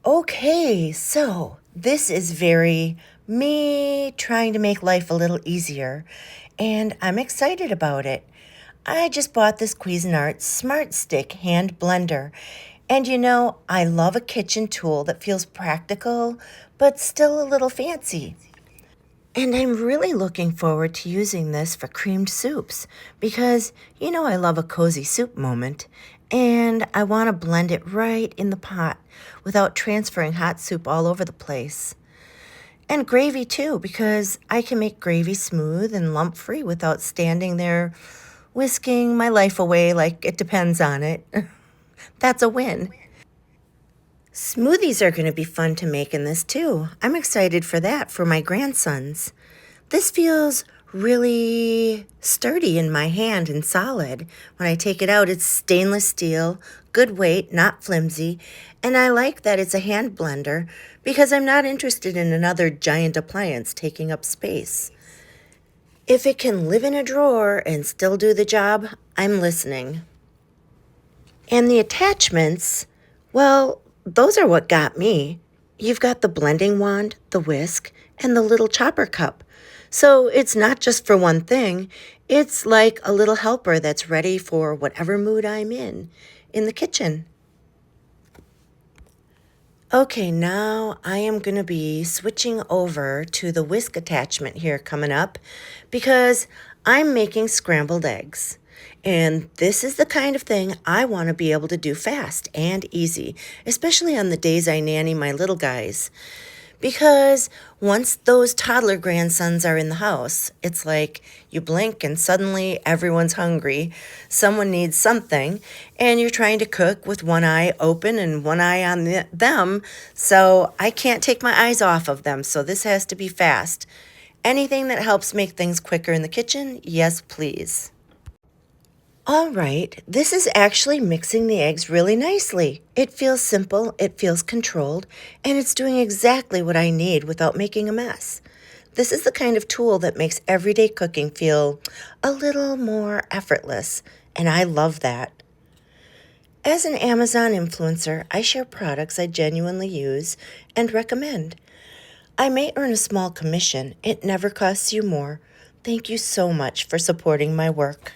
Okay, so this is very me trying to make life a little easier, and I'm excited about it. I just bought this Cuisinart Smart Stick hand blender, and I love a kitchen tool that feels practical but still a little fancy. And I'm really looking forward to using this for creamed soups because I love a cozy soup moment and I want to blend it right in the pot without transferring hot soup all over the place. And gravy too, because I can make gravy smooth and lump free without standing there whisking my life away like it depends on it. That's a win. Smoothies are going to be fun to make in this too. I'm excited for that for my grandsons. This feels really sturdy in my hand and solid. When I take it out, it's stainless steel, good weight, not flimsy, and I like that it's a hand blender because I'm not interested in another giant appliance taking up space. If it can live in a drawer and still do the job, I'm listening. And the attachments, well, those are what got me. You've got the blending wand, the whisk, and the little chopper cup. So it's not just for one thing. It's like a little helper that's ready for whatever mood I'm in the kitchen. Okay, now I am going to be switching over to the whisk attachment here coming up because I'm making scrambled eggs. And this is the kind of thing I want to be able to do fast and easy, especially on the days I nanny my little guys. Because once those toddler grandsons are in the house, it's like you blink and suddenly everyone's hungry. Someone needs something, and you're trying to cook with one eye open and one eye on them. So I can't take my eyes off of them. So this has to be fast. Anything that helps make things quicker in the kitchen, yes, please. All right, this is actually mixing the eggs really nicely. It feels simple, it feels controlled, and it's doing exactly what I need without making a mess. This is the kind of tool that makes everyday cooking feel a little more effortless, and I love that. As an Amazon influencer, I share products I genuinely use and recommend. I may earn a small commission, it never costs you more. Thank you so much for supporting my work.